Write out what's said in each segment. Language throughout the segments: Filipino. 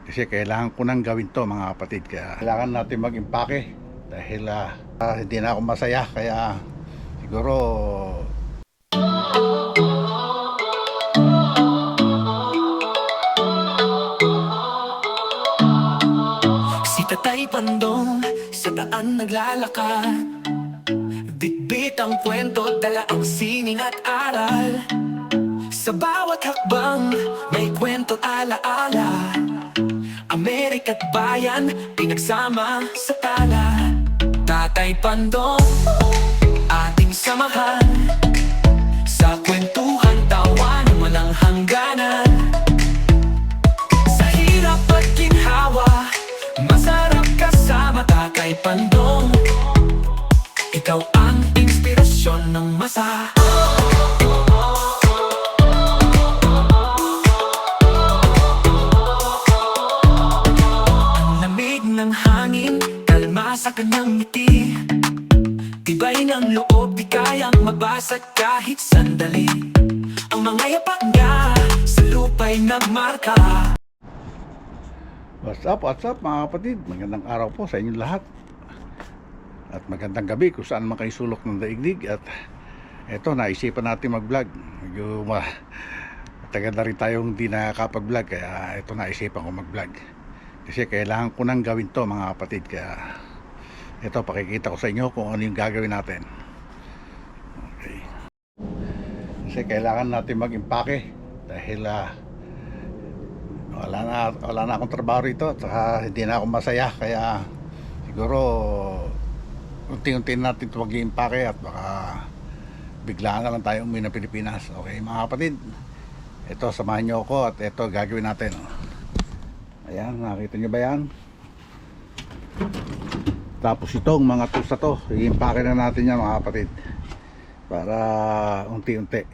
Kasi kailangan ko nang gawin to mga kapatid. Kaya kailangan natin mag-impake. Dahil hindi na ako masaya. Kaya siguro Si Tatay Pandong sa daan naglalakad, bitbit ang kwento, dala ang sining at aral. Sa bawat hakbang may kwento alaala, Amerika't bayan pinagsama sa tala. Tatay Pandong, ating samahan sa kwentuhan, tawanan, walang hangganan. Sa hirap at ginhawa, masarap kasama Tatay Pandong. Ikaw ang inspirasyon ng masa. Ang lamig ng hangin, kalma sa kanyang ngiti, tibay ng loob, di kayang magbasag kahit sandali. Ang mga yapak niya sa lupa'y nagmarka. what's up mga kapatid. Magandang araw po sa inyong lahat. At magandang gabi kung saan man kayo sulok ng daigdig. At eto, naisipan natin mag-vlog. Medyo tagal na rin tayong hindi nakakapag-vlog. Kaya eto, naisipan ko mag-vlog. Kasi kailangan ko nang gawin to mga kapatid. Kaya eto, pakikita ko sa inyo kung ano yung gagawin natin. Okay. Kasi kailangan natin mag-impake. Dahil wala na akong trabaho rito. At saka hindi na ako masaya. Kaya siguro unti-unti natin ito mag-i-impake. At baka biglaan na lang tayo umuwi ng Pilipinas. Okay mga kapatid, ito samahan nyo ako. At ito gagawin natin. Ayan, nakita nyo ba yan? Tapos itong mga tools na to, i-impake na natin yan mga kapatid, para unti-unti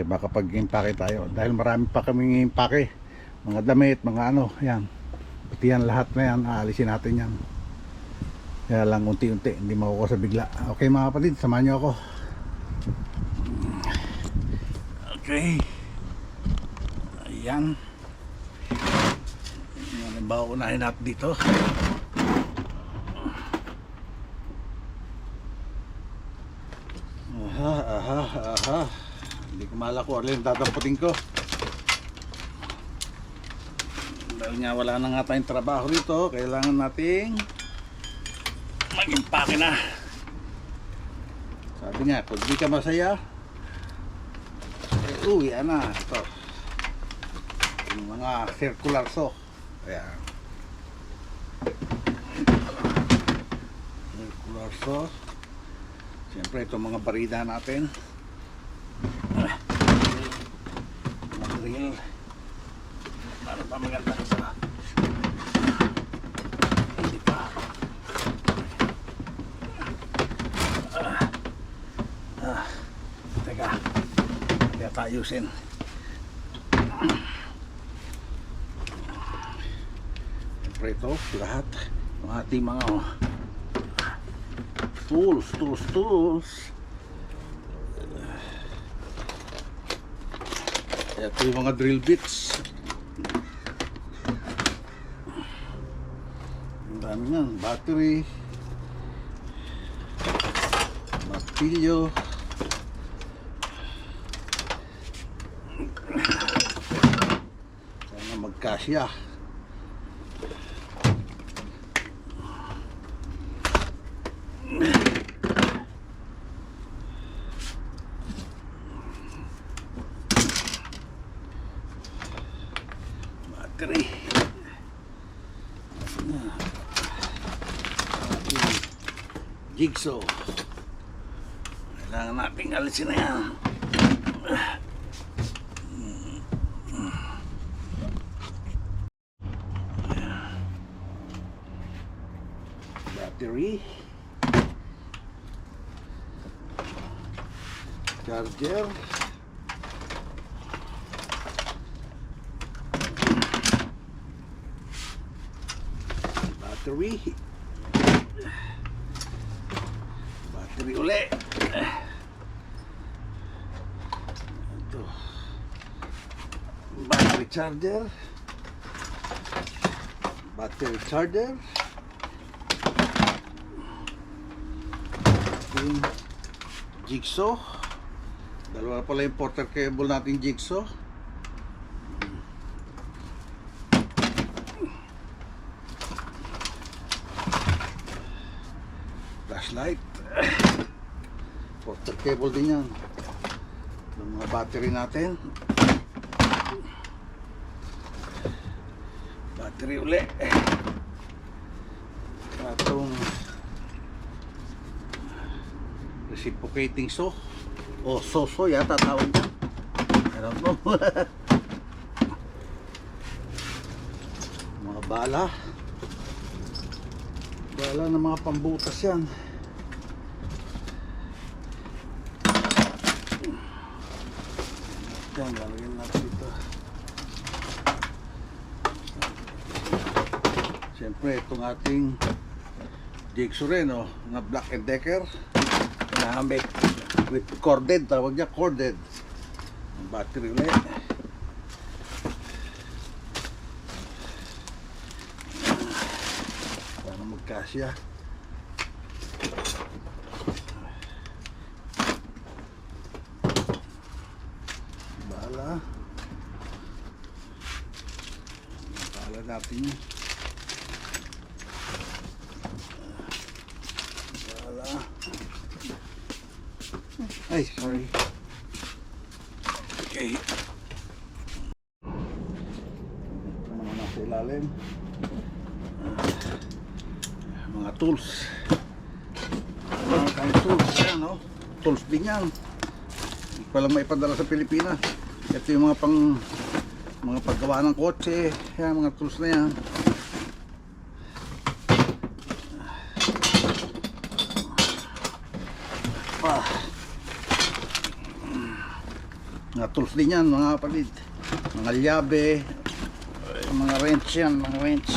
makapag-impake tayo. Dahil marami pa kaming impake, mga damit, mga ano, yan. Pati yan, lahat na yan, aalisin natin yan. Kaya lang unti-unti, hindi makukuha sa bigla. Okay mga kapatid, samahan nyo ako. Okay. Ayan. Halimbawa, unahin natin dito. Aha. Hindi ko malako alin tatamputin ko. Dahil nga wala na nga tayong trabaho rito, kailangan nating mag-impake na. Sabi nga, pag di ka masaya, uwi na. Ito yung mga circular saw. Ayan, circular saw. Siyempre ito mga barida natin, mga drill, para pa maganda isa. Hindi pa. Teka, kaya tayusin. Siyempre ito lahat ng ating mga tools. Ito yung mga drill bits. Ang dami nga, battery, martilyo, sana magkasya. Battery, jigsaw, kailangan natin alisin na yan. Battery, charger, battery uli. Ito battery charger, battery charger, yung jigsaw, dalawa pala yung porter cable natin jigsaw, flashlight, porter cable din yan ng mga battery natin, battery uli, atong reciprocating saw o soso yata tawag niya, I don't know. Mga bala ng mga pambutas yan. Yan, lalagyan natin dito. Siyempre, itong ating jigsaw rin, oh, na Black & Decker. Nahamit with corded, tawag niya, corded. Ang battery ulit. Para magkasya. Bala natin yun. Ay, sorry. Okay. Mga nasa ilalim. Mga tools. Mga kind tools. Yan, no? Tools din yan. Hindi ko lang maipadala sa Pilipinas. Ito yung mga paggawa ng kotse. Yan, mga tools na yan. Mga tools din yan mga kapatid, mga llave, mga wrench yan, mga wrench.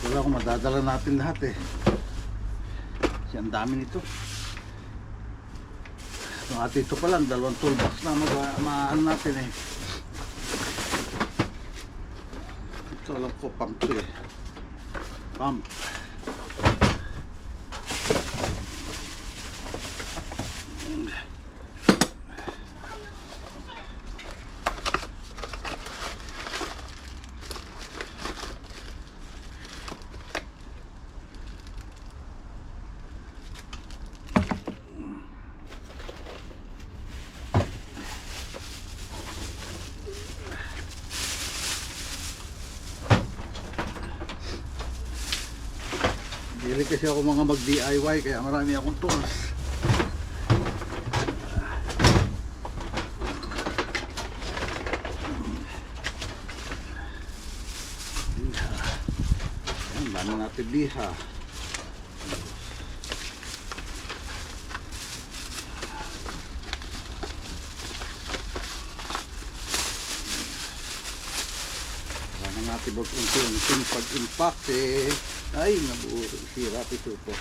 Wala kung madadala natin lahat eh. Kasi ang dami nito. Itong atin ito pa lang, dalawang toolbox na maano natin eh. Ito alam ko pump to eh. Pump. Dili kasi ako mga mag-DIY kaya marami akong tools. Liha. Yan, dami natin liha. Kailangan natin mag-unti-unting pag-impact eh. Ay, nabuo. Sira ito po.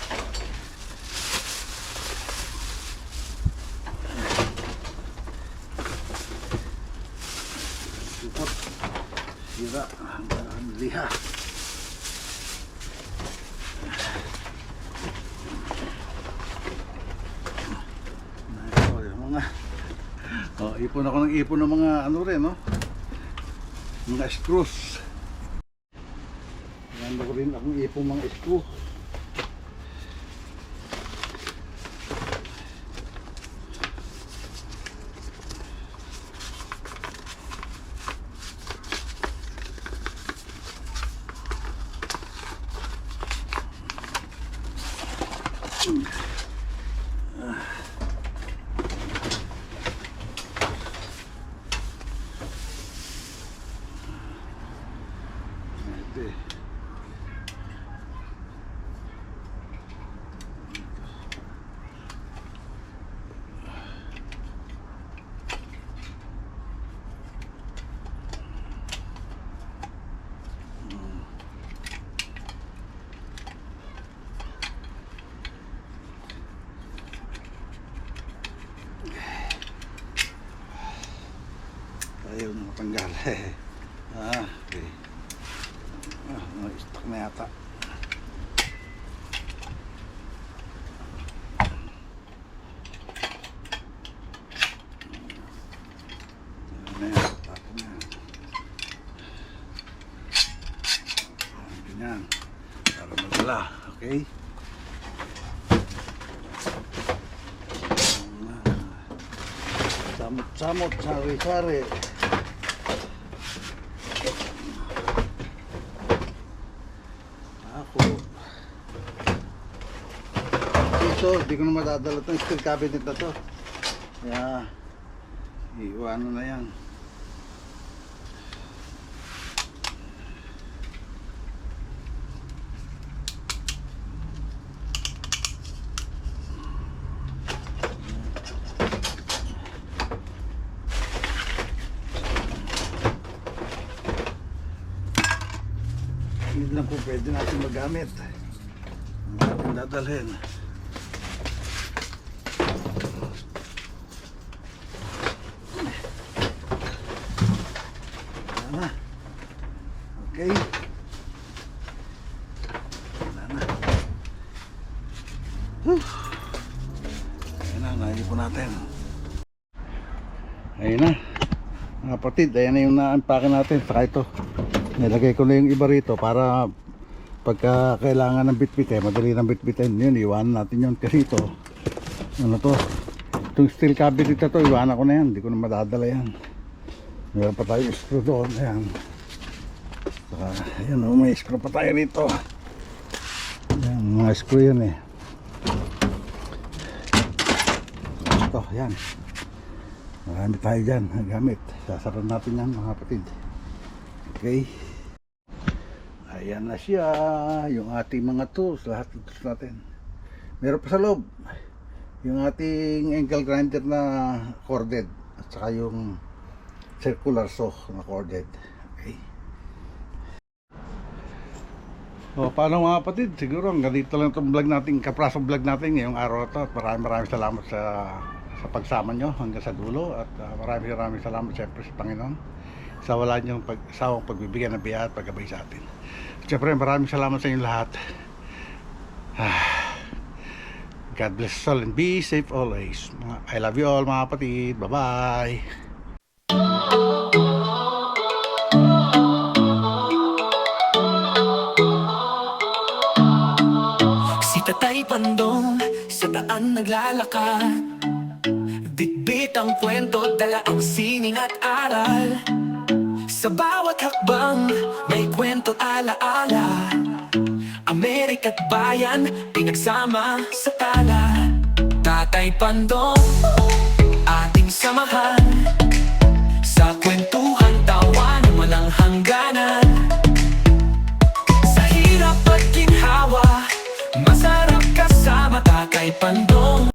Supot. Sira. Ang liha. Ito, yung mga... Oh, ipon ako ng ipon ng mga ano rin, no? Mga screws. Nanda ko rin akong ipong mga screw. Ayaw na matanggal. Okay. Na-stuck na yata. Ayan na yan. Tapos na yan. Ganyan. Para magdala. Okay. Samot-samot, sari-sari. Ako. Ito, di ko na madadala itong steel cabinet na to. Kaya, iwanan na yan. Hindi lang po pwede natin magamit. Ang natin dadalhin. Wala na. Okay. Wala na. Ayan na, naipon natin. Ayan na. Mga kapatid, ayan na yung na-unpack natin. Saka ito. Nilagay ko na yung iba rito para pagka kailangan ng bitbit madali ng bitbitin yun, iwanan natin yun kasi ito ano to, itong steel cabinet na to, iwanan ko na yan, hindi ko na madadala yan. Meron pa tayo screw doon, ayan. Saka, ayan o, may screw pa tayo rito. Ayan, mga screw yan eh. Ito, ayan. Marami tayo dyan, gamit. Sasaran natin yan mga kapatid. Okay. Ayan na siya, yung ating mga tools, lahat ng tools natin. Meron pa sa loob yung ating angle grinder na corded at saka yung circular saw na corded. Okay. So, paano mga kapatid? Siguro hanggang dito lang itong vlog natin, kaprasong vlog natin ngayong araw ito. At maraming salamat sa pagsama nyo hanggang sa dulo. At maraming salamat siyempre sa Panginoon sa wala niyong sawang pagbibigyan ng biyaya at paggabay sa atin. Siyempre maraming salamat sa inyo lahat. God bless us all and be safe always. I love you all mga kapatid. Bye bye. Si Tatay Pandong sa daan naglalakad, bitbit ang kwento, dala ang sining at aral. Sa bawat hakbang, may kwento at alaala. Amerika't bayan, pinagsama sa tala. Tatay Pandong, ating samahan.